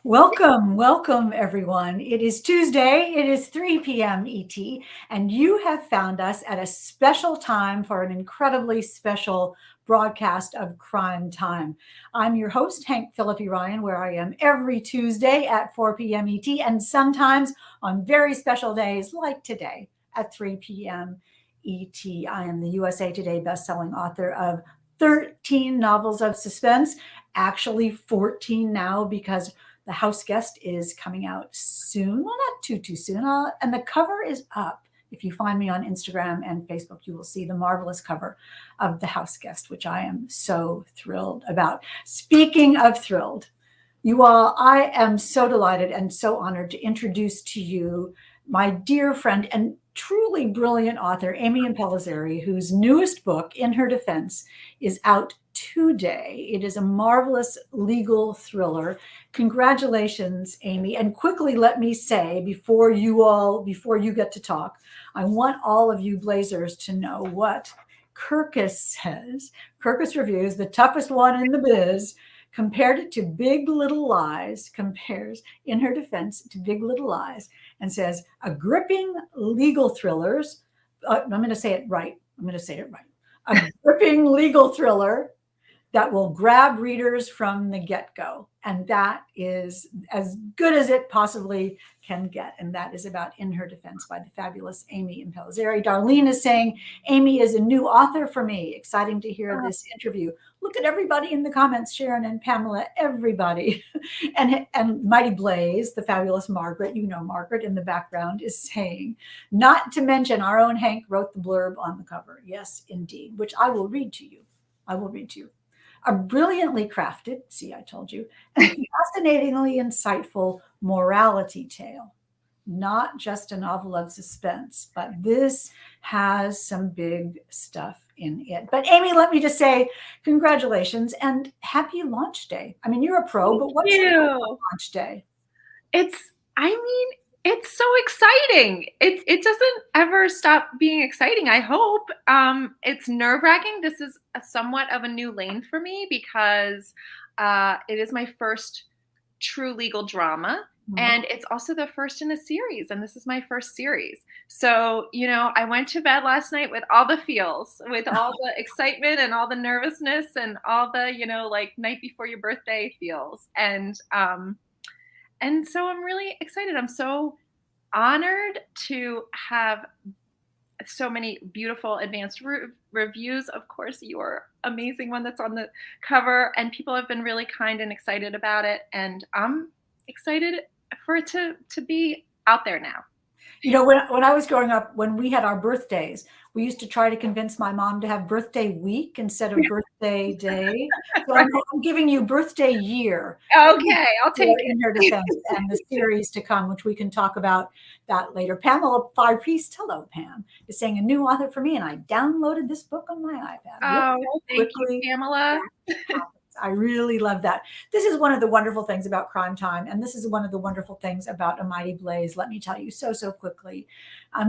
Welcome, everyone. It is Tuesday. It is 3 p.m. ET, and you have found us at a special time for an incredibly special broadcast of Crime Time. I'm your host, Hank Phillippi Ryan, where I am every Tuesday at 4 p.m. ET, and sometimes on very special days like today at 3 p.m. ET. I am the USA Today bestselling author of 13 novels of suspense, actually 14 now because the house guest is coming out soon. Well, not too soon. And the cover is up. If you find me on Instagram and Facebook, you will see the marvelous cover of the house guest, which I am so thrilled about. Speaking of thrilled, you all, I am so delighted and so honored to introduce to you my dear friend and truly brilliant author, Amy Impellizzeri, whose newest book, In Her Defense, is out today. It is a marvelous legal thriller. Congratulations, Amy. And quickly, let me say, before you get to talk, I want all of you Blazers to know what Kirkus says. Kirkus Reviews, the toughest one in the biz, compared it to Big Little Lies, compares In Her Defense to Big Little Lies, and says, a gripping legal thrillers. I'm going to say it right. A gripping legal thriller that will grab readers from the get-go. And that is as good as it possibly can get. And that is about In Her Defense by the fabulous Amy Impellizzeri. Darlene is saying, Amy is a new author for me. Exciting to hear this interview. Look at everybody in the comments, Sharon and Pamela, everybody. And Mighty Blaze, the fabulous Margaret, Margaret in the background, is saying, not to mention our own Hank wrote the blurb on the cover. Yes, indeed, which I will read to you. A brilliantly crafted, see, I told you, and fascinatingly insightful morality tale. Not just a novel of suspense, but this has some big stuff in it. But Amy, let me just say congratulations and happy launch day. I mean, you're a pro, but what's launch day? It's so exciting. It doesn't ever stop being exciting, I hope. It's nerve-wracking. This is somewhat of a new lane for me because it is my first true legal drama. Mm-hmm. And it's also the first in a series, and this is my first series. So, I went to bed last night with all the feels, with all the excitement and all the nervousness and all the, like night before your birthday feels. And so I'm really excited. I'm so honored to have so many beautiful advanced reviews. Of course, your amazing one that's on the cover, and people have been really kind and excited about it. And I'm excited for it to be out there now. When I was growing up, when we had our birthdays, we used to try to convince my mom to have birthday week instead of birthday day. So right. I'm giving you birthday year. Okay, I'll take it. In Her Defense and the series to come, which we can talk about that later. Pamela Five-Priest, hello, Pam, is saying a new author for me, and I downloaded this book on my iPad. Oh, thank you, Pamela. I really love that. This is one of the wonderful things about Crime Time, and this is one of the wonderful things about A Mighty Blaze. Let me tell you so quickly.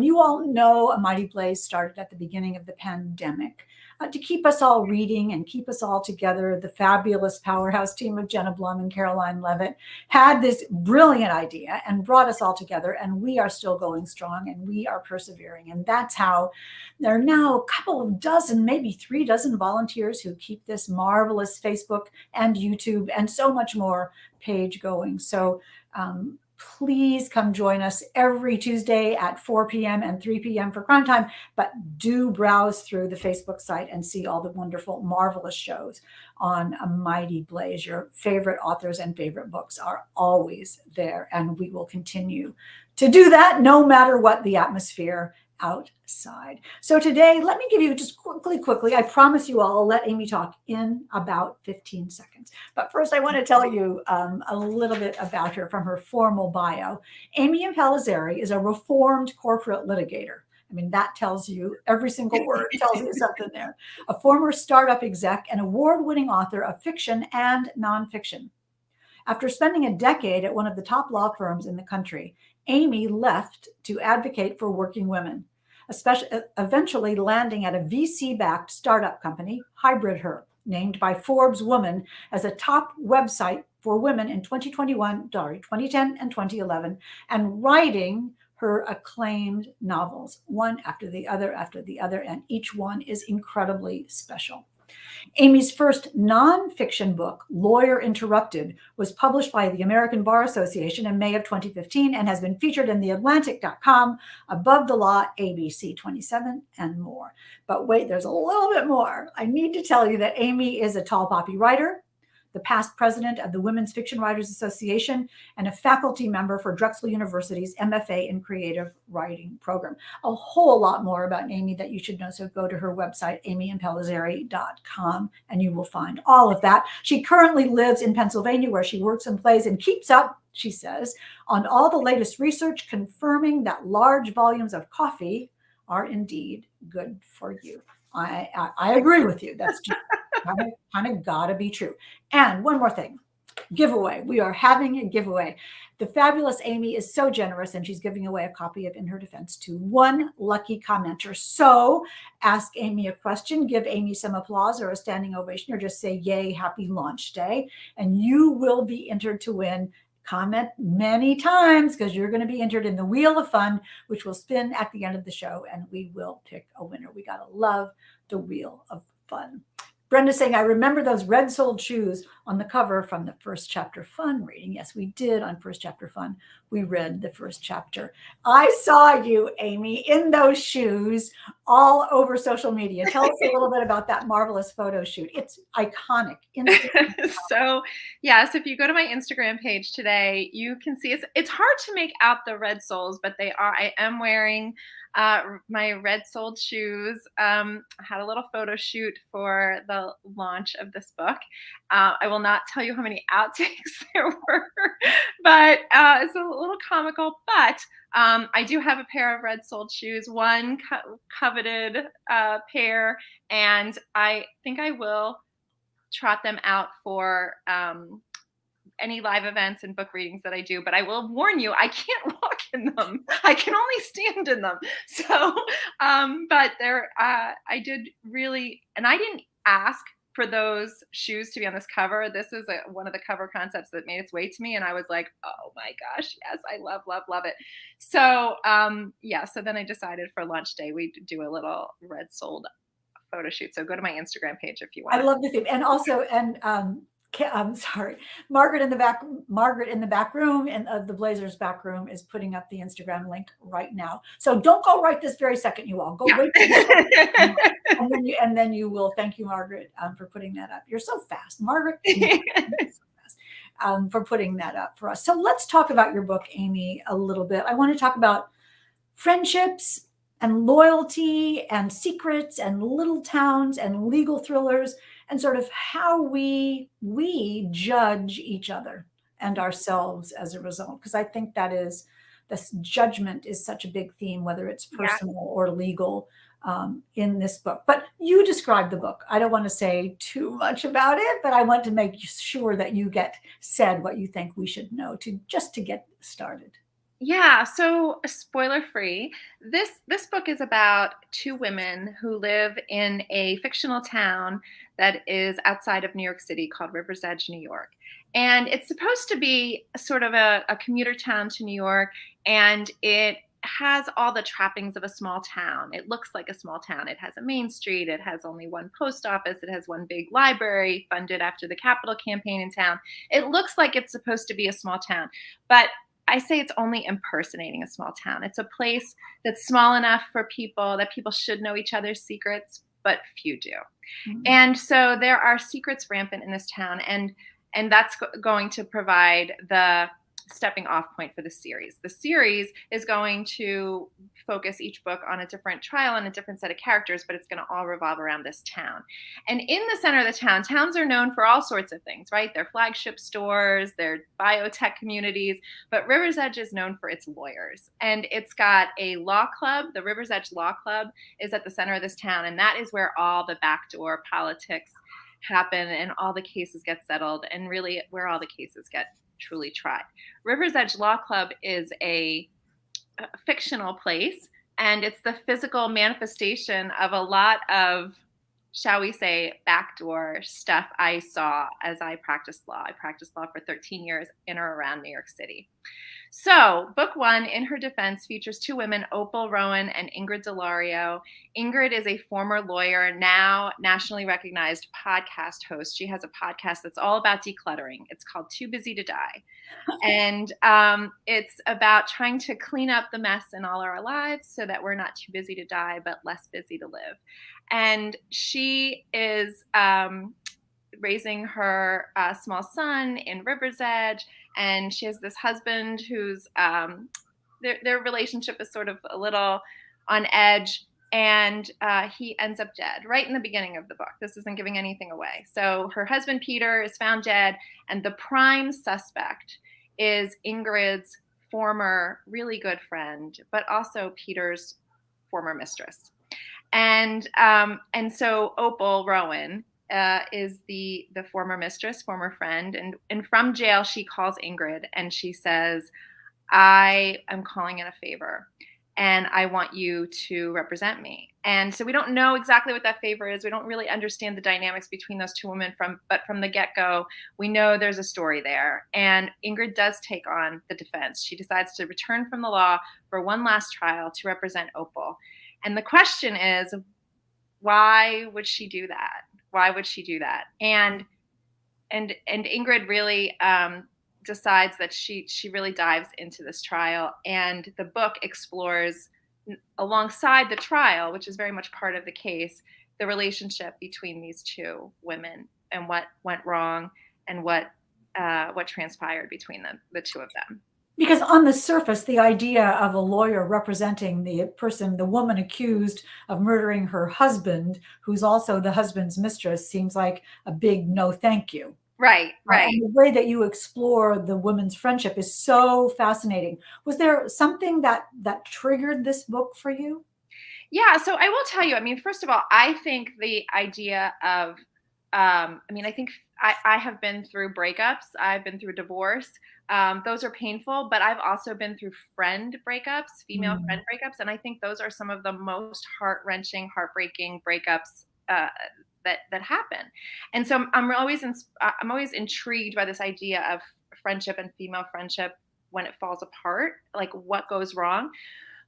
You all know A Mighty Blaze started at the beginning of the pandemic to keep us all reading and keep us all together. The fabulous powerhouse team of Jenna Blum and Caroline Levitt had this brilliant idea and brought us all together, and we are still going strong and we are persevering. And that's how there are now a couple of dozen, maybe 3 dozen volunteers who keep this marvelous Facebook and YouTube and so much more page going. So please come join us every Tuesday at 4 p.m. and 3 p.m. for Crime Time, but do browse through the Facebook site and see all the wonderful, marvelous shows on A Mighty Blaze. Your favorite authors and favorite books are always there, and we will continue to do that no matter what the atmosphere outside. So today, let me give you just quickly, I promise you all, I'll let Amy talk in about 15 seconds. But first, I want to tell you a little bit about her from her formal bio. Amy Impellizzeri is a reformed corporate litigator. I mean, that tells you every single word, tells you something there. A former startup exec and award-winning author of fiction and nonfiction. After spending a decade at one of the top law firms in the country, Amy left to advocate for working women, eventually landing at a VC-backed startup company, Hybrid Her, named by Forbes Woman as a top website for women in 2010 and 2011, and writing her acclaimed novels, one after the other, and each one is incredibly special. Amy's first nonfiction book, Lawyer Interrupted, was published by the American Bar Association in May of 2015 and has been featured in TheAtlantic.com, Above the Law, ABC 27, and more. But wait, there's a little bit more. I need to tell you that Amy is a tall poppy writer, the past president of the Women's Fiction Writers Association, and a faculty member for Drexel University's MFA in Creative Writing program. A whole lot more about Amy that you should know, so go to her website, amyimpellizzeri.com, and you will find all of that. She currently lives in Pennsylvania, where she works and plays and keeps up, she says, on all the latest research confirming that large volumes of coffee are indeed good for you. I agree with you. That's just kind of gotta be true. And one more thing, giveaway. We are having a giveaway. The fabulous Amy is so generous, and she's giving away a copy of In Her Defense to one lucky commenter. So ask Amy a question, give Amy some applause or a standing ovation, or just say, yay, happy launch day. And you will be entered to win. Comment many times, because you're going to be entered in the Wheel of Fun, which will spin at the end of the show, and we will pick a winner. We got to love the Wheel of Fun. Brenda's saying, I remember those red-soled shoes on the cover from the First Chapter Fun reading. Yes, we did on First Chapter Fun. We read the first chapter. I saw you, Amy, in those shoes all over social media. Tell us a little bit about that marvelous photo shoot. It's iconic. So if you go to my Instagram page today, you can see it's hard to make out the red soles, but they are. I am wearing my red-soled shoes. I had a little photo shoot for the launch of this book. I will not tell you how many outtakes there were, but it's a little comical. But I do have a pair of red-soled shoes, one coveted pair, and I think I will trot them out for any live events and book readings that I do, but I will warn you, I can't walk in them. I can only stand in them. So, but I did really, and I didn't ask for those shoes to be on this cover. This is one of the cover concepts that made its way to me. And I was like, oh my gosh, yes, I love, love, love it. So, so then I decided for launch day, we'd do a little red sold photo shoot. So go to my Instagram page if you want. I love the theme. And also, I'm sorry, Margaret in the back room and of the Blazers back room is putting up the Instagram link right now. So don't go right this very second, you all. Go wait. and then you will. Thank you, Margaret, for putting that up. You're so fast, Margaret. For putting that up for us. So let's talk about your book, Amy, a little bit. I want to talk about friendships and loyalty and secrets and little towns and legal thrillers, and sort of how we judge each other and ourselves as a result. Because I think that is, this judgment is such a big theme, whether it's personal or legal, in this book. But you describe the book. I don't want to say too much about it, but I want to make sure that you get said what you think we should know to get started. Yeah, so spoiler free, this book is about two women who live in a fictional town that is outside of New York City called River's Edge, New York. And it's supposed to be sort of a commuter town to New York, and it has all the trappings of a small town. It looks like a small town. It has a main street. It has only one post office. It has one big library funded after the Capitol campaign in town. It looks like it's supposed to be a small town, but I say it's only impersonating a small town. It's a place that's small enough for people that people should know each other's secrets, but few do. Mm-hmm. And so there are secrets rampant in this town, and that's going to provide the stepping off point for the series. The series is going to focus each book on a different trial and a different set of characters, but it's going to all revolve around this town. And in the center of the town, towns are known for all sorts of things, right? They're flagship stores, they're biotech communities, but River's Edge is known for its lawyers. And it's got a law club. The River's Edge Law Club is at the center of this town, and that is where all the backdoor politics happen and all the cases get settled, and really where all the cases get truly tried. River's Edge Law Club is a fictional place, and it's the physical manifestation of a lot of shall we say, backdoor stuff I saw as I practiced law. I practiced law for 13 years in or around New York City. So, book one, In Her Defense, features two women, Opal Rowan and Ingrid Delario. Ingrid is a former lawyer, now nationally recognized podcast host. She has a podcast that's all about decluttering. It's called Too Busy to Die. And it's about trying to clean up the mess in all our lives so that we're not too busy to die, but less busy to live. And she is raising her small son in River's Edge, and she has this husband who's their relationship is sort of a little on edge, and he ends up dead right in the beginning of the book. This isn't giving anything away. So her husband Peter is found dead, and the prime suspect is Ingrid's former really good friend, but also Peter's former mistress. And so Opal Rowan is the former mistress, former friend, and from jail she calls Ingrid and she says, "I am calling in a favor, and I want you to represent me." And so we don't know exactly what that favor is. We don't really understand the dynamics between those two women but from the get-go, we know there's a story there. And Ingrid does take on the defense. She decides to return from the law for one last trial to represent Opal. And the question is, why would she do that? Why would she do that? And Ingrid really decides that she really dives into this trial, and the book explores alongside the trial, which is very much part of the case, the relationship between these two women and what went wrong and what transpired between the two of them. Because on the surface, the idea of a lawyer representing the woman accused of murdering her husband, who's also the husband's mistress, seems like a big no thank you. Right. And the way that you explore the women's friendship is so fascinating. Was there something that triggered this book for you? Yeah, so I will tell you, I mean, first of all, I think the idea of, I think I have been through breakups. I've been through divorce. Those are painful, but I've also been through friend breakups, female friend breakups. And I think those are some of the most heart-wrenching, heartbreaking breakups that happen. And so I'm always intrigued by this idea of friendship and female friendship when it falls apart, like what goes wrong.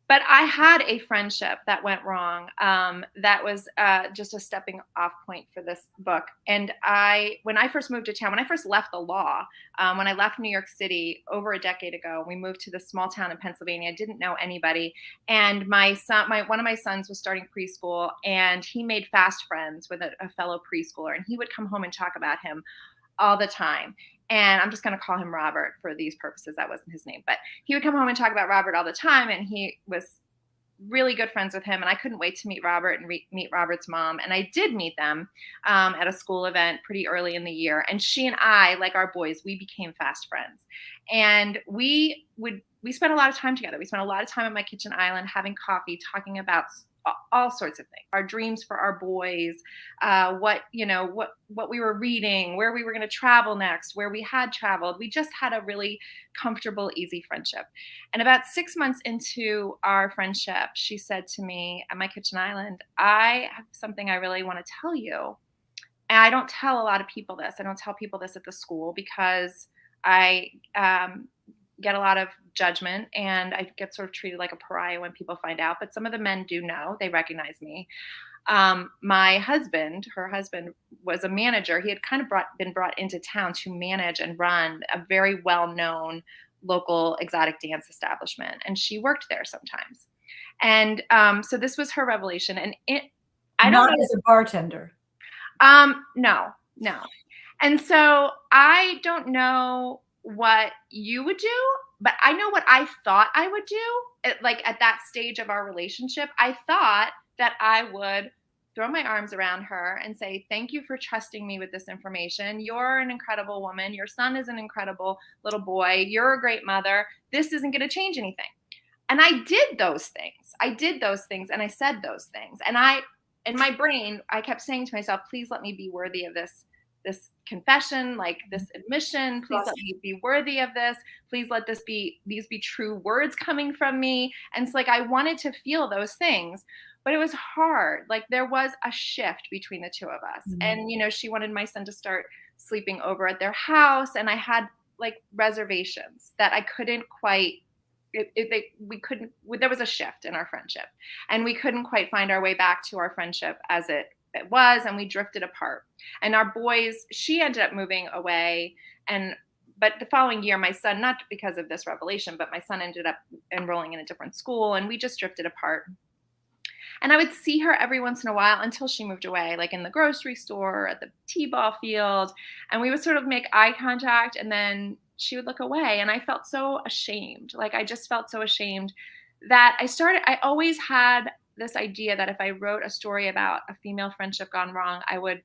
But I had a friendship that went wrong. That was just a stepping off point for this book. And when I first moved to town, when I first left the law, when I left New York City over a decade ago, we moved to this small town in Pennsylvania. I didn't know anybody. And my son, one of my sons was starting preschool, and he made fast friends with a fellow preschooler. And he would come home and talk about him all the time. And I'm just going to call him Robert for these purposes. That wasn't his name, but he would come home and talk about Robert all the time. And he was really good friends with him. And I couldn't wait to meet Robert and meet Robert's mom. And I did meet them at a school event pretty early in the year. And she and I, like our boys, we became fast friends. And we spent a lot of time together. We spent a lot of time at my kitchen island having coffee, talking about all sorts of things, our dreams for our boys, what we were reading, where we were going to travel next, where we had traveled. We just had a really comfortable, easy friendship. And about 6 months into our friendship, she said to me at my kitchen island, "I have something I really want to tell you." And I don't tell a lot of people this. I don't tell people this at the school because I get a lot of judgment and I get sort of treated like a pariah when people find out. But some of the men do know. They recognize me. My husband, her husband, was a manager. He had kind of been brought into town to manage and run a very well-known local exotic dance establishment. And she worked there sometimes. And so this was her revelation. And I don't know. Not as a bartender. No. And so I don't know what you would do, but I know what I thought I would do. At that stage of our relationship, I thought that I would throw my arms around her and say, "Thank you for trusting me with this information. You're an incredible woman. Your son is an incredible little boy. You're a great mother. This isn't going to change anything." And I did those things. And I said those things. And in my brain, I kept saying to myself, "Please let me be worthy of this confession, like this admission. Please let me be worthy of this. Please let these be true words coming from me." And it's like I wanted to feel those things. but it was hard. Like there was a shift between the two of us. Mm. And, she wanted my son to start sleeping over at their house. And I had like reservations that I couldn't quite we couldn't there was a shift in our friendship, and we couldn't quite find our way back to our friendship as it was, and we drifted apart. And our boys, she ended up moving away, and but the following year my son, not because of this revelation, but my son ended up enrolling in a different school, and we just drifted apart. And I would see her every once in a while until she moved away, like in the grocery store, at the t-ball field. And we would sort of make eye contact, and then she would look away. And I felt so ashamed. Like I just felt so ashamed that I always had this idea that if I wrote a story about a female friendship gone wrong, I would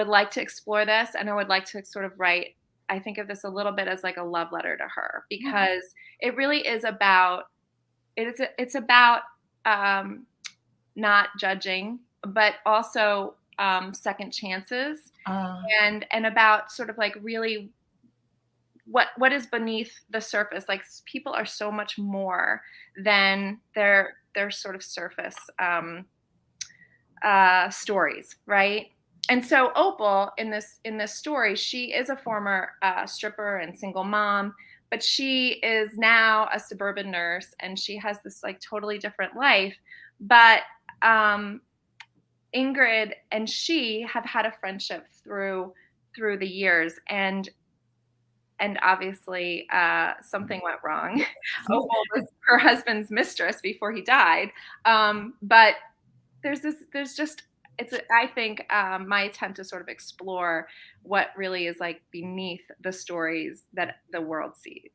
like to explore this, and I would like to sort of write, I think of this a little bit as like a love letter to her, because it really is about, it's about, not judging, but also second chances, Uh, and about sort of like really what is beneath the surface. Like people are so much more than their sort of surface stories, right? And so Opal in this story, she is a former stripper and single mom, but she is now a suburban nurse, and she has this like totally different life. But um, Ingrid and she have had a friendship through the years, and obviously something went wrong. Opal was her husband's mistress before he died, but there's just I think my attempt to sort of explore what really is like beneath the stories that the world sees.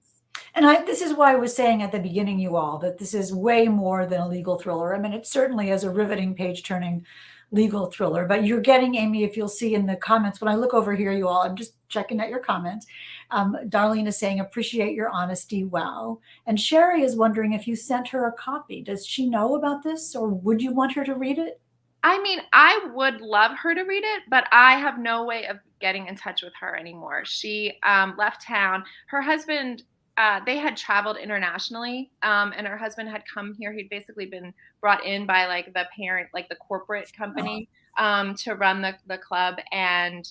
and this is why I was saying at the beginning, you all, that this is way more than a legal thriller. I mean, it certainly is a riveting, page-turning legal thriller. But you're getting, Amy, if you'll see in the comments, when I look over here, you all, I'm just checking out your comments. Darlene is saying, appreciate your honesty. Wow. And Sherry is wondering if you sent her a copy. Does she know about this, or would you want her to read it? I mean, I would love her to read it, but I have no way of getting in touch with her anymore. She left town. Her husband, they had traveled internationally, and her husband had come here. He'd basically been brought in by like the parent, like the corporate company, to run the club, and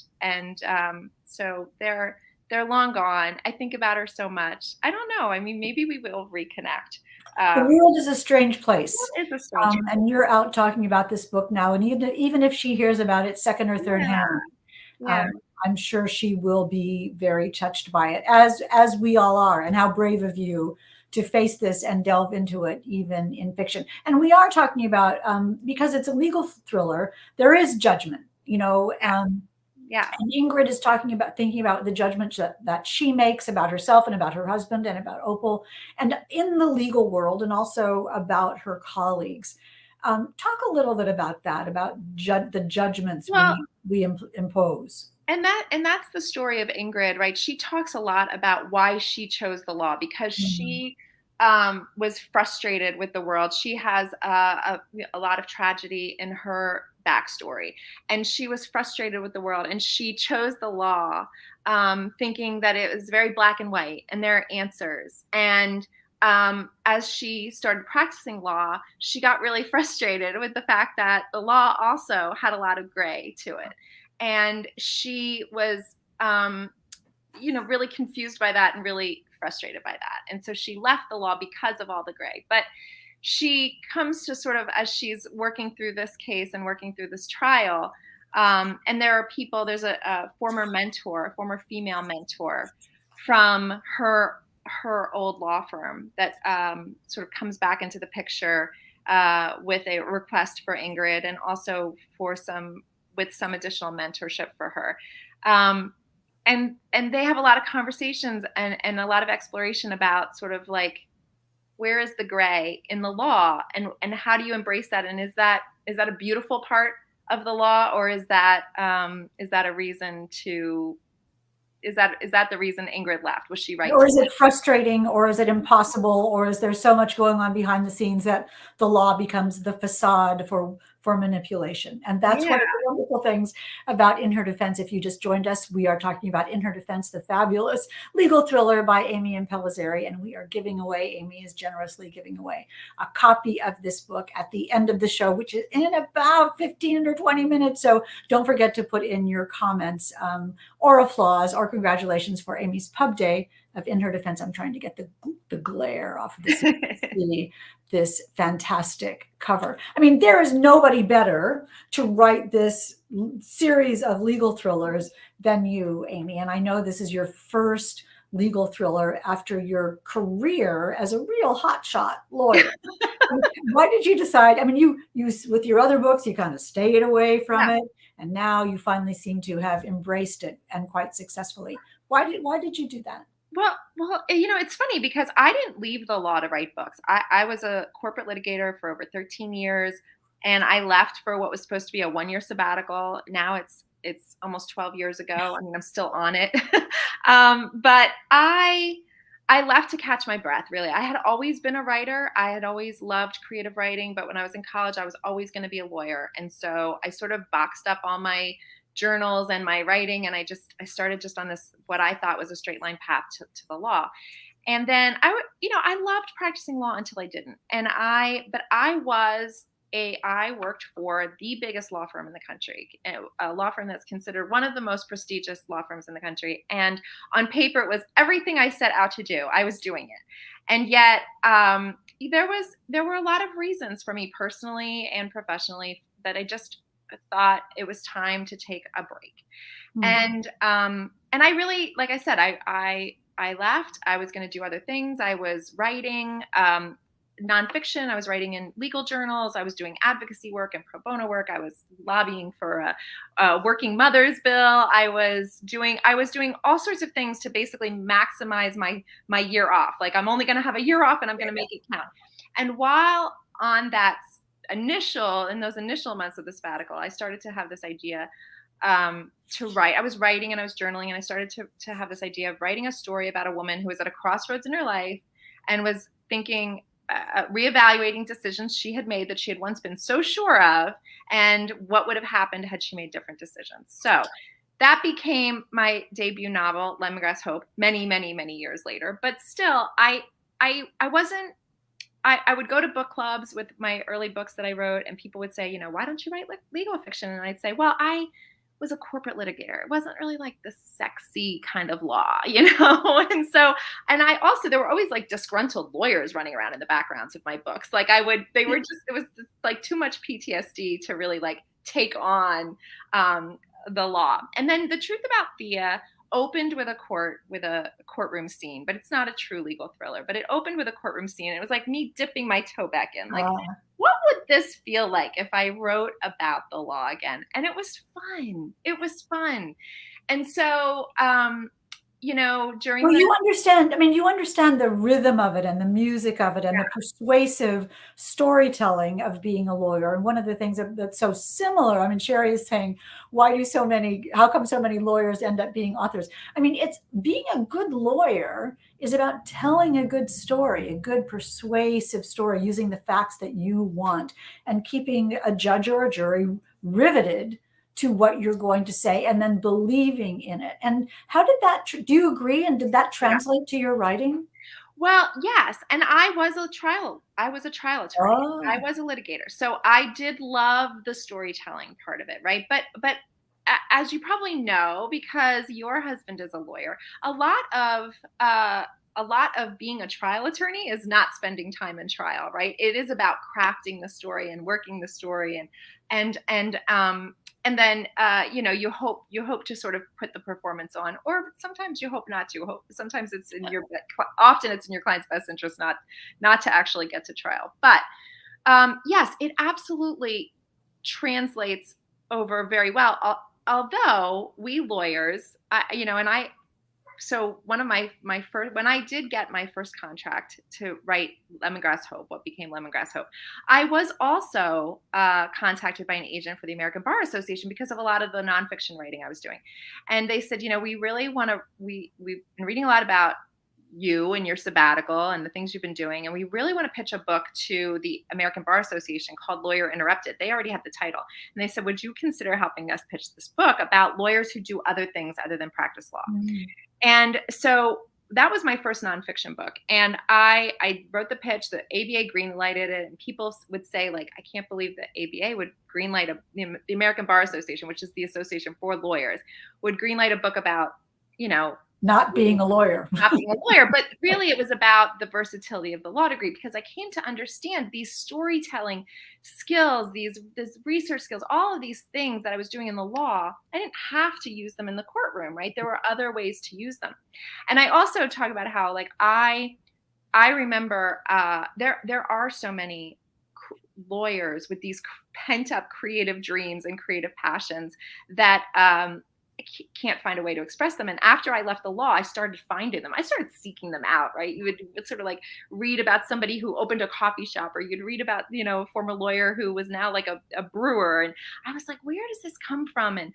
so they're long gone. I think about her so much. I don't know. I mean, maybe we will reconnect. The Um, world is a strange place. it's a strange. And you're out talking about this book now. And even if she hears about it second or third Yeah, hand, yeah. um, I'm sure she will be very touched by it, as we all are. And how brave of you to face this and delve into it, even in fiction. And we are talking about, because it's a legal thriller, there is judgment, Yeah. and Ingrid is thinking about the judgments that she makes about herself and about her husband and about Opal and in the legal world, and also about her colleagues. Talk a little bit about that, about the judgments Well, we impose. and that's the story of Ingrid, right? She talks a lot about why she chose the law, because Mhm. she was frustrated with the world. She has a lot of tragedy in her backstory, and she was frustrated with the world, and she chose the law, thinking that it was very black and white, and there are answers. And as she started practicing law, she got really frustrated with the fact that the law also had a lot of gray to it, and she was really confused by that and really frustrated by that. And so she left the law because of all the gray. But she comes to sort of, as she's working through this case and working through this trial, and there's a former mentor, a former female mentor from her old law firm that sort of comes back into the picture with a request for Ingrid, and also with some additional mentorship for her. And they have a lot of conversations and a lot of exploration about sort of like, where is the gray in the law, and how do you embrace that, and is that a beautiful part of the law, or is that a reason to is that the reason Ingrid left? Was she right Or to is it frustrating, or is it impossible, or is there so much going on behind the scenes that the law becomes the facade for manipulation. And that's Yeah. one of the wonderful things about In Her Defense. If you just joined us, we are talking about In Her Defense, the fabulous legal thriller by Amy Impellizzeri. And we are giving away, Amy is generously giving away a copy of this book at the end of the show, which is in about 15 or 20 minutes. So don't forget to put in your comments or applause or congratulations for Amy's pub day of In Her Defense. I'm trying to get the glare off of this. This fantastic cover. I mean, there is nobody better to write this series of legal thrillers than you, Amy. And I know this is your first legal thriller after your career as a real hotshot lawyer. Why did you decide? I mean, you with your other books, you kind of stayed away from Yeah. it, and now you finally seem to have embraced it and quite successfully. Why did you do that? Well, it's funny because I didn't leave the law to write books. I was a corporate litigator for over 13 years, and I left for what was supposed to be a 1-year sabbatical. Now it's almost 12 years ago. I mean, I'm still on it. But I left to catch my breath, really. I had always been a writer. I had always loved creative writing, but when I was in college, I was always going to be a lawyer. And so I sort of boxed up all my journals and my writing, and I started just on this what I thought was a straight line path to the law. And then I loved practicing law until I didn't. But I worked for the biggest law firm in the country, a law firm that's considered one of the most prestigious law firms in the country. And on paper, it was everything I set out to do. I was doing it. And yet, there were a lot of reasons for me personally and professionally that I just thought it was time to take a break. Hmm. And I really, like I said, I left. I was going to do other things. I was writing nonfiction. I was writing in legal journals. I was doing advocacy work and pro bono work. I was lobbying for a working mother's bill. I was doing all sorts of things to basically maximize my year off. Like, I'm only going to have a year off, and I'm going to make it count. And while on that in those initial months of the sabbatical, I started to have this idea to write. I was writing and I was journaling, and I started to have this idea of writing a story about a woman who was at a crossroads in her life and was thinking, reevaluating decisions she had made that she had once been so sure of, and what would have happened had she made different decisions. So that became my debut novel, Lemongrass Hope, many, many, many years later. But still, I wasn't. I would go to book clubs with my early books that I wrote, and people would say, why don't you write legal fiction? And I'd say, well, I was a corporate litigator. It wasn't really like the sexy kind of law, And so, and there were always like disgruntled lawyers running around in the backgrounds of my books. Like it was just, like too much PTSD to really like take on the law. And then The Truth About Thea opened with a courtroom scene, but it's not a true legal thriller. But it opened with a courtroom scene, and it was like me dipping my toe back in. Like, what would this feel like if I wrote about the law again? And it was fun. It was fun. And so, during Well, you understand, I mean, you understand the rhythm of it and the music of it and the persuasive storytelling of being a lawyer. And one of the things that's so similar, I mean, Sherry is saying, how come so many lawyers end up being authors? I mean, it's being a good lawyer is about telling a good story, a good persuasive story, using the facts that you want and keeping a judge or a jury riveted to what you're going to say and then believing in it. And how did that, do you agree? And did that yeah. translate to your writing? Well, yes. And I was a trial attorney. I Oh, was a litigator. So I did love the storytelling part of it, right? But as you probably know, because your husband is a lawyer, a lot of being a trial attorney is not spending time in trial, right? It is about crafting the story and working the story and then you hope to sort of put the performance on, or sometimes you hope not to. Sometimes often it's in your client's best interest not to actually get to trial. But yes, it absolutely translates over very well. Although we lawyers, so one of my first, when I did get my first contract to write Lemongrass Hope, what became Lemongrass Hope, I was also contacted by an agent for the American Bar Association because of a lot of the nonfiction writing I was doing. And they said, we really want to, we've been reading a lot about you and your sabbatical and the things you've been doing. And we really want to pitch a book to the American Bar Association called Lawyer Interrupted. They already have the title. And they said, would you consider helping us pitch this book about lawyers who do other things other than practice law? Mm. And so that was my first nonfiction book. And I wrote the pitch, the ABA greenlighted it, and people would say, like, I can't believe the ABA would greenlight the American Bar Association, which is the association for lawyers, would greenlight a book about, not being a lawyer. Not being a lawyer, but really it was about the versatility of the law degree, because I came to understand these storytelling skills, these research skills, all of these things that I was doing in the law. I didn't have to use them in the courtroom, right? There were other ways to use them. And I also talk about how, like, I remember there are so many lawyers with these pent up creative dreams and creative passions that can't find a way to express them. And after I left the law, I started finding them. I started seeking them out, right? You would sort of like read about somebody who opened a coffee shop, or you'd read about, a former lawyer who was now like a brewer. And I was like, where does this come from? And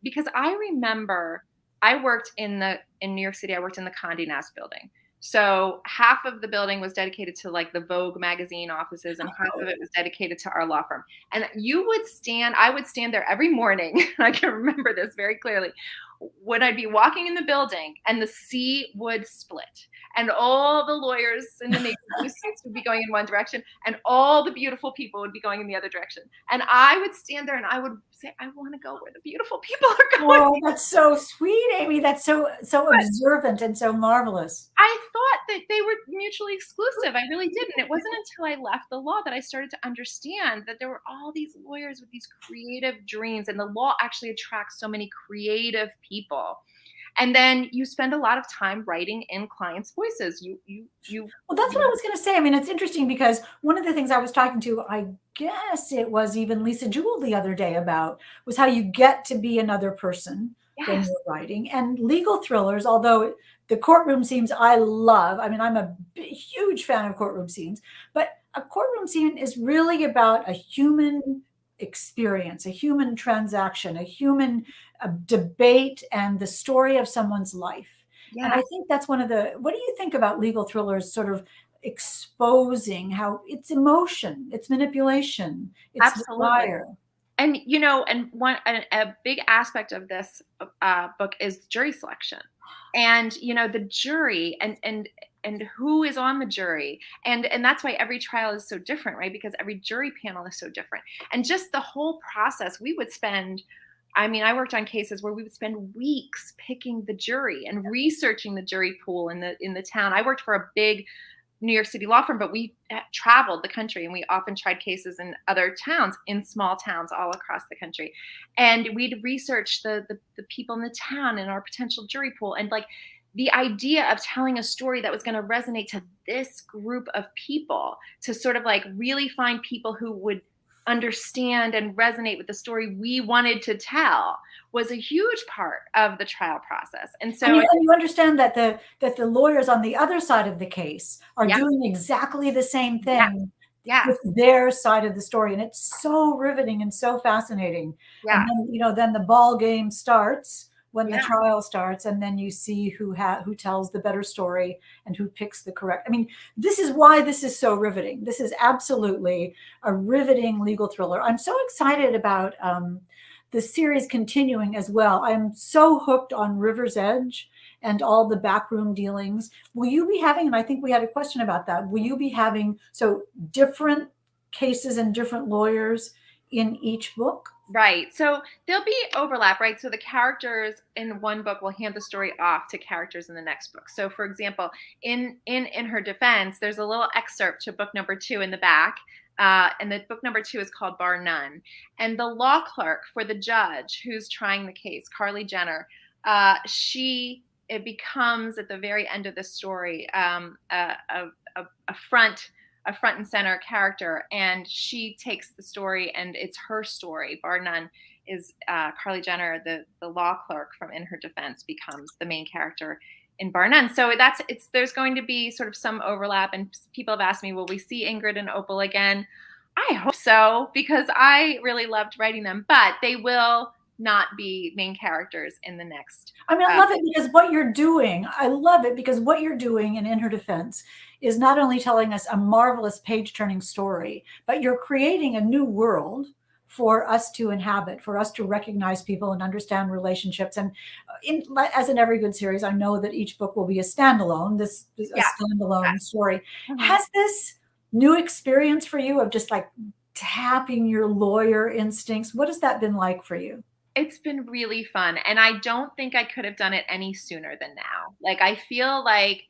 because I remember I worked in New York City, I worked in the Condé Nast building. So half of the building was dedicated to like the Vogue magazine offices, and half of it was dedicated to our law firm. And I would stand there every morning. I can remember this very clearly. When I'd be walking in the building and the sea would split, and all the lawyers in the navy blue suits would be going in one direction, and all the beautiful people would be going in the other direction. And I would stand there and I would say, I want to go where the beautiful people are going. Oh, that's so sweet, Amy. That's so observant and so marvelous. I thought that they were mutually exclusive. I really didn't. It wasn't until I left the law that I started to understand that there were all these lawyers with these creative dreams, and the law actually attracts so many creative people. And then you spend a lot of time writing in clients' voices. Well, that's what I was going to say. I mean, it's interesting because one of the things I was talking to, I guess it was even Lisa Jewell the other day about, was how you get to be another person when Yes. you're writing. And legal thrillers, although the courtroom scenes I love, I mean, I'm a huge fan of courtroom scenes, but a courtroom scene is really about a human experience, a human transaction, a human debate, and the story of someone's life. Yeah. And I think that's what do you think about legal thrillers sort of exposing how it's emotion, it's manipulation, it's Absolutely. desire? And a big aspect of this book is jury selection, and the jury and who is on the jury, and that's why every trial is so different, right? Because every jury panel is so different, and just the whole process. We would spend. I mean, I worked on cases where we would spend weeks picking the jury and researching the jury pool in the town. I worked for a big New York City law firm, but we traveled the country, and we often tried cases in other towns, in small towns all across the country. And we'd research the people in the town and our potential jury pool. And like the idea of telling a story that was going to resonate to this group of people, to sort of like really find people who would understand and resonate with the story we wanted to tell, was a huge part of the trial process. And so you understand that the lawyers on the other side of the case are doing exactly the same thing with their side of the story. And it's so riveting and so fascinating. Yeah. And then, then the ball game starts when the trial starts, and then you see who tells the better story and who picks the correct. I mean, this is why this is so riveting. This is absolutely a riveting legal thriller. I'm so excited about the series continuing as well. I'm so hooked on River's Edge and all the backroom dealings. Will you be having, and I think we had a question about that, will you be having different cases and different lawyers in each book? Right. So there'll be overlap, right? So the characters in one book will hand the story off to characters in the next book. So for example, in her defense, there's a little excerpt to book number 2 in the back. And the book number 2 is called Bar None. And the law clerk for the judge who's trying the case, Carly Jenner, it becomes at the very end of the story a front and center character, and she takes the story, and it's her story. Bar None is Carly Jenner, the law clerk from In Her Defense, becomes the main character in Bar None. So there's going to be sort of some overlap, and people have asked me, will we see Ingrid and Opal again? I hope so, because I really loved writing them, but they will not be main characters in the next. I mean, I love it because what you're doing, I love it because what you're doing, and in her defense, is not only telling us a marvelous page turning story, but you're creating a new world for us to inhabit, for us to recognize people and understand relationships. And as in every good series, I know that each book will be a standalone. This is a Yeah. standalone story. Mhm. Has this new experience for you of just like tapping your lawyer instincts, what has that been like for you? It's been really fun, and I don't think I could have done it any sooner than now. Like, I feel like,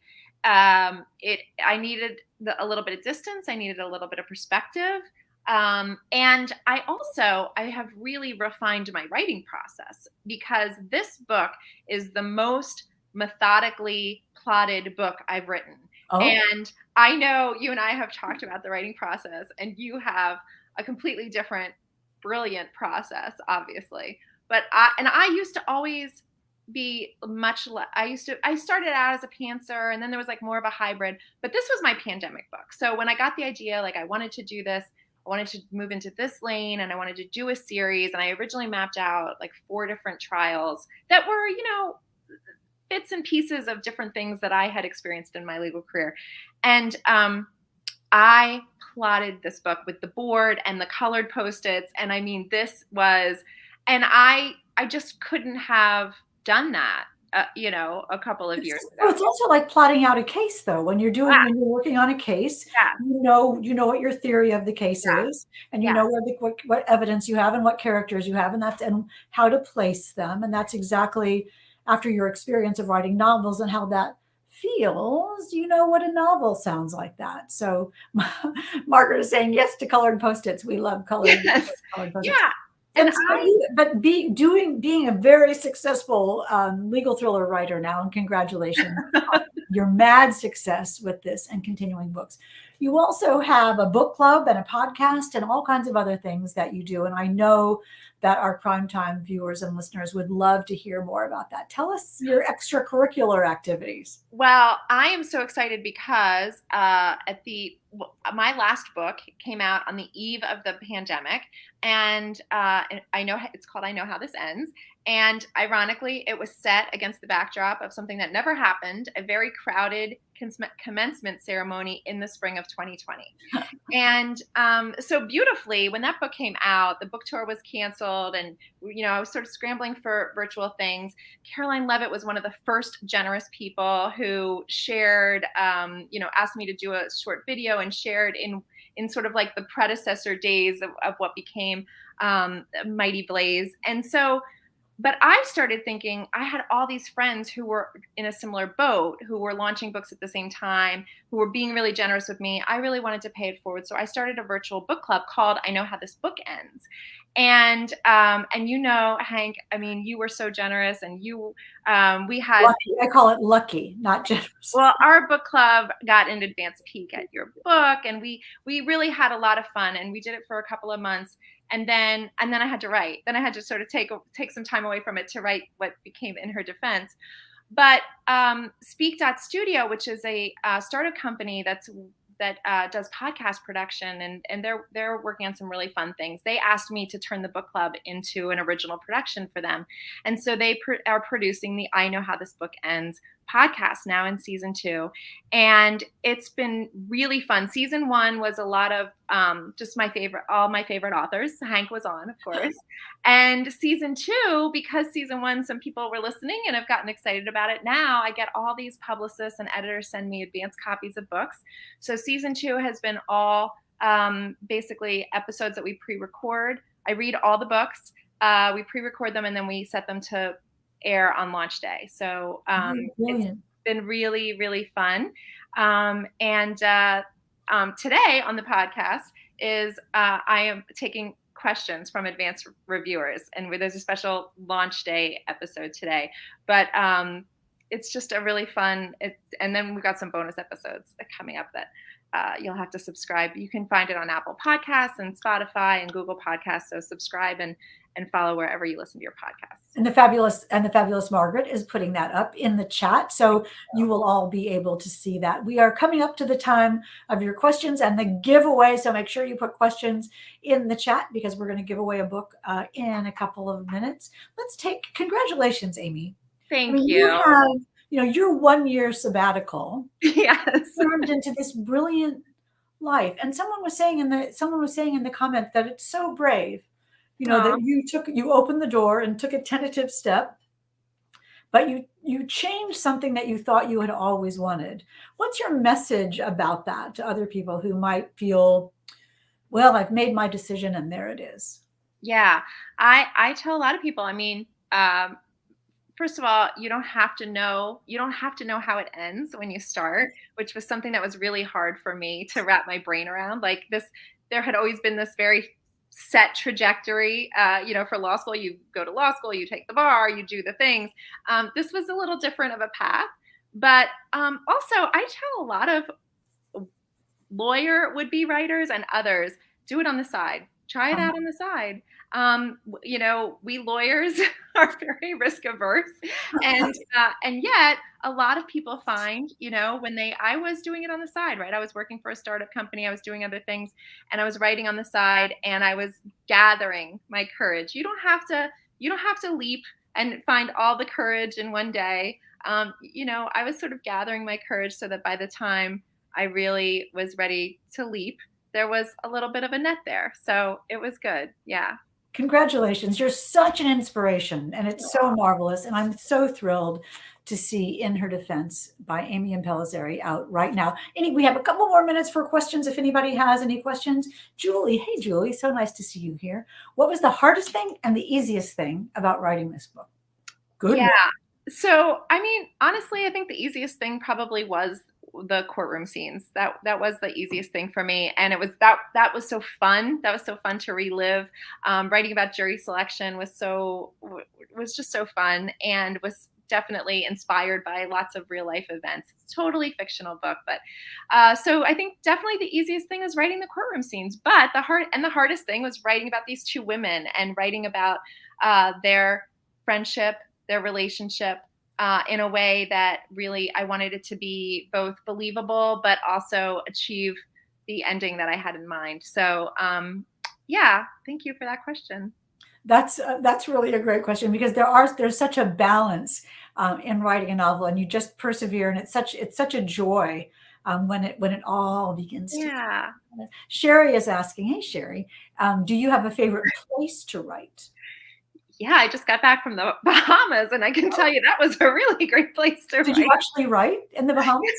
I needed a little bit of distance, I needed a little bit of perspective, and I have really refined my writing process because this book is the most methodically plotted book I've written, Oh, and I know you and I have talked about the writing process, and you have a completely different, brilliant process, obviously. I used to always be I started out as a pantser, and then there was like more of a hybrid, but this was my pandemic book. So when I got the idea, like I wanted to do this, I wanted to move into this lane and I wanted to do a series, and I originally mapped out like 4 different trials that were, bits and pieces of different things that I had experienced in my legal career. And I plotted this book with the board and the colored post-its, and I mean, and I just couldn't have done that, a couple of years ago. It's also like plotting out a case though. Ah, When you're working on a case, yeah, you know what your theory of the case yeah, is, and you yeah. know what evidence you have and what characters you have, and how to place them. And that's exactly after your experience of writing novels and how that feels, you know what a novel sounds like that. So Margaret is saying yes to colored post-its. We love Yes. colored post-its. Yeah, and And so being a very successful legal thriller writer now, and congratulations on your mad success with this and continuing books. You also have a book club and a podcast and all kinds of other things that you do. And I know that our primetime viewers and listeners would love to hear more about that. Tell us your extracurricular activities. Well, I am so excited because my last book came out on the eve of the pandemic, and it's called "I Know How This Ends." And ironically, it was set against the backdrop of something that never happened: a very crowded commencement ceremony in the spring of 2020. And so beautifully, when that book came out, the book tour was canceled, and I was sort of scrambling for virtual things. Caroline Levitt was one of the first generous people who shared, asked me to do a short video and shared in sort of like the predecessor days of what became Mighty Blaze. And so, but I started thinking I had all these friends who were in a similar boat, who were launching books at the same time, who were being really generous with me. I really wanted to pay it forward. So I started a virtual book club called I Know How This Book Ends. And Hank, I mean, you were so generous, and we had Lucky. I call it lucky, not generous. well, our book club got an advance peek at your book, and we really had a lot of fun, and we did it for a couple of months, and then I had to write. Then I had to sort of take some time away from it to write what became In Her Defense. But Speak Studio, which is a startup company that does podcast production, and they're working on some really fun things. They asked me to turn the book club into an original production for them, and so they are producing the I Know How This Book Ends podcast now in season 2, and it's been really fun. Season 1 was a lot of just all my favorite authors. Hank was on, of course, and season 2, because season 1, some people were listening and have gotten excited about it. Now I get all these publicists and editors send me advanced copies of books. So season 2 has been all basically episodes that we pre-record. I read all the books, we pre-record them, and then we set them to air on launch day. So it's Brilliant. been really, really fun. And today on the podcast is I am taking questions from advanced reviewers, and there's a special launch day episode today. But it's just a really fun. And then we've got some bonus episodes coming up that you'll have to subscribe. You can find it on Apple Podcasts and Spotify and Google Podcasts. So subscribe and follow wherever you listen to your podcasts. And the fabulous Margaret is putting that up in the chat, so you will all be able to see that. We are coming up to the time of your questions and the giveaway, so make sure you put questions in the chat because we're going to give away a book in a couple of minutes. Congratulations, Amy. Thank I mean, you. you have, your 1 year sabbatical Yes. turned into this brilliant life. And someone was saying in the comment that it's so brave, that you opened the door and took a tentative step, but you changed something that you thought you had always wanted. What's your message about that to other people who might feel, well, I've made my decision and there it is? Yeah, I tell a lot of people, I mean, first of all, you don't have to know how it ends when you start, which was something that was really hard for me to wrap my brain around. Like this, there had always been this very set trajectory. For law school, you go to law school, you take the bar, you do the things. This was a little different of a path, but also I tell a lot of lawyer would-be writers and others, do it on the side. Try it out on the side. We lawyers are very risk averse, and yet a lot of people find, I was doing it on the side, right? I was working for a startup company, I was doing other things, and I was writing on the side, and I was gathering my courage. You don't have to leap and find all the courage in one day. I was sort of gathering my courage so that by the time I really was ready to leap, there was a little bit of a net there. So it was good. Yeah. Congratulations. You're such an inspiration, and it's so marvelous. And I'm so thrilled to see In Her Defense by Amy Impellizzeri out right now. We have a couple more minutes for questions if anybody has any questions. Julie, hey, Julie, so nice to see you here. What was the hardest thing and the easiest thing about writing this book? Good. Yeah. So, I mean, honestly, I think the easiest thing probably was the courtroom scenes. That was the easiest thing for me, and it was that was so fun. That was so fun to relive. Writing about jury selection was just so fun, and was definitely inspired by lots of real life events. It's a totally fictional book, but so I think definitely the easiest thing is writing the courtroom scenes. But the hardest thing was writing about these two women and writing about their friendship, their relationship, in a way that really I wanted it to be both believable, but also achieve the ending that I had in mind. So, yeah, thank you for that question. That's really a great question because there's such a balance in writing a novel, and you just persevere, and it's such a joy when it all begins to. Yeah. Sherry is asking, hey Sherry, do you have a favorite place to write? Yeah, I just got back from the Bahamas, and I can tell you that was a really great place to Did write. you actually write in the Bahamas?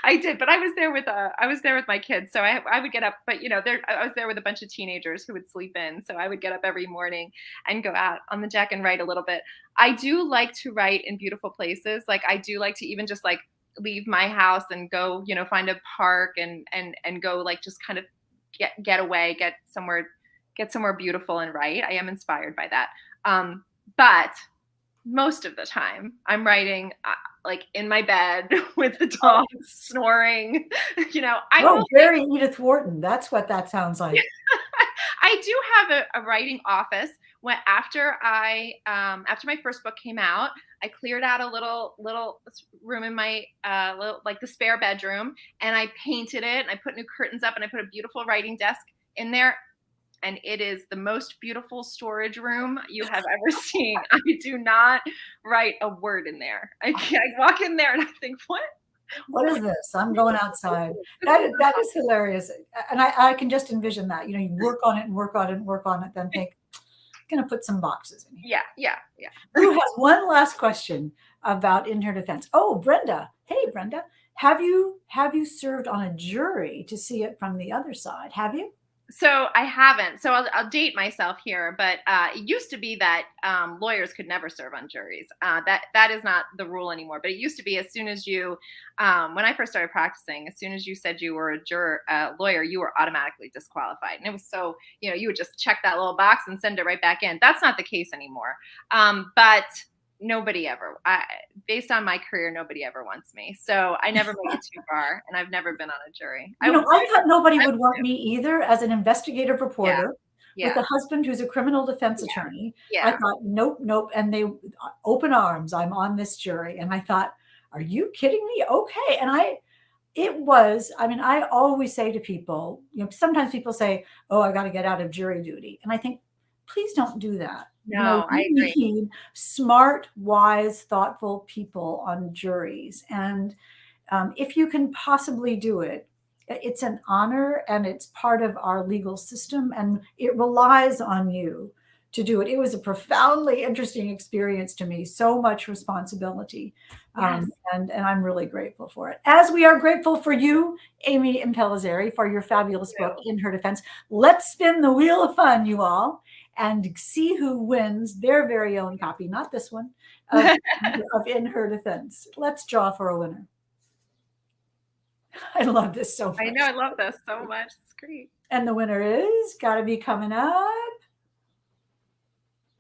I did, but I was there with my kids, so I would get up, but I was there with a bunch of teenagers who would sleep in, so I would get up every morning and go out on the deck and write a little bit. I do like to write in beautiful places. Like I do like to even just like leave my house and go, find a park and go like just kind of get away, get somewhere beautiful and write. I am inspired by that. But most of the time I'm writing like in my bed with the dog snoring. Very Edith Wharton. That's what that sounds like. I do have a writing office. After my first book came out, I cleared out a little room in my like the spare bedroom, and I painted it, and I put new curtains up, and I put a beautiful writing desk in there. And it is the most beautiful storage room you have ever seen. I do not write a word in there. I walk in there and I think, what is this? I'm going outside. That is hilarious. And I can just envision that. You work on it and work on it and work on it, then think, I'm going to put some boxes in here. Yeah. Who has one last question about In Her Defense? Oh, Brenda. Hey, Brenda. Have you served on a jury to see it from the other side? Have you? So I haven't. So I'll date myself here, but it used to be that lawyers could never serve on juries. That is not the rule anymore. But it used to be as soon as you, when I first started practicing, as soon as you said you were a lawyer, you were automatically disqualified. And it was so, you would just check that little box and send it right back in. That's not the case anymore. But nobody ever, based on my career, nobody ever wants me. So I never made it too far, and I've never been on a jury. I thought nobody would want me either as an investigative reporter with Yeah. a husband who's a criminal defense Yeah. attorney. I Yeah. thought, nope, nope. And they open arms, I'm on this jury. And I thought, are you kidding me? Okay. And I mean, I always say to people, sometimes people say, oh, I got to get out of jury duty. And I think, please don't do that. No, I We agree. need smart, wise, thoughtful people on juries. And if you can possibly do it, it's an honor and it's part of our legal system and it relies on you to do it. It was a profoundly interesting experience to me, so much responsibility. Yes. And I'm really grateful for it. As we are grateful for you, Amy Impellizzeri, for your fabulous book, In Her Defense. Let's spin the wheel of fun, you all, and see who wins their very own copy, not this one, of In Her Defense. Let's draw for a winner. I love this so much. I know. I love this so much. It's great. And the winner is got to be coming up.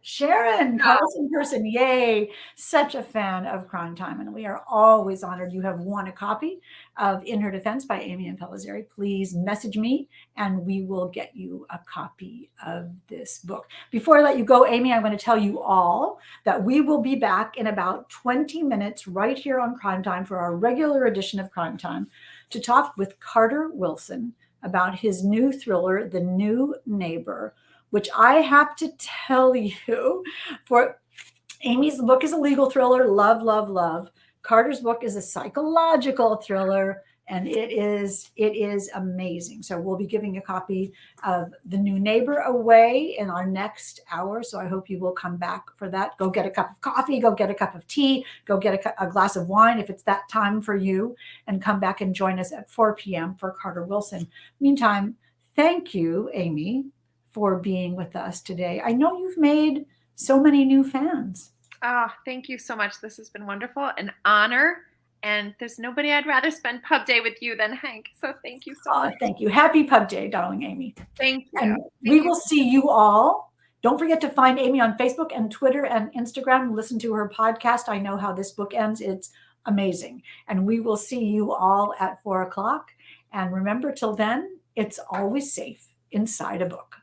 Sharon, Carlson person. Yay. Such a fan of Crime Time. And we are always honored you have won a copy of In Her Defense by Amy Impellizzeri. Please message me and we will get you a copy of this book. Before I let you go, Amy, I want to tell you all that we will be back in about 20 minutes right here on Crime Time for our regular edition of Crime Time to talk with Carter Wilson about his new thriller, The New Neighbor, which I have to tell you, for Amy's book is a legal thriller, love, love, love. Carter's book is a psychological thriller, and it is amazing. So we'll be giving a copy of The New Neighbor away in our next hour. So I hope you will come back for that. Go get a cup of coffee, go get a cup of tea, go get a glass of wine if it's that time for you, and come back and join us at 4 p.m. for Carter Wilson. Meantime, thank you, Amy, for being with us today. I know you've made so many new fans. Oh, thank you so much. This has been wonderful, an honor. And there's nobody I'd rather spend pub day with you than Hank. So thank you so much. Thank you. Happy pub day, darling Amy. Thank you. And we will see you all. Don't forget to find Amy on Facebook and Twitter and Instagram. Listen to her podcast. I Know How This Book Ends. It's amazing. And we will see you all at 4 o'clock. And remember, till then, it's always safe inside a book.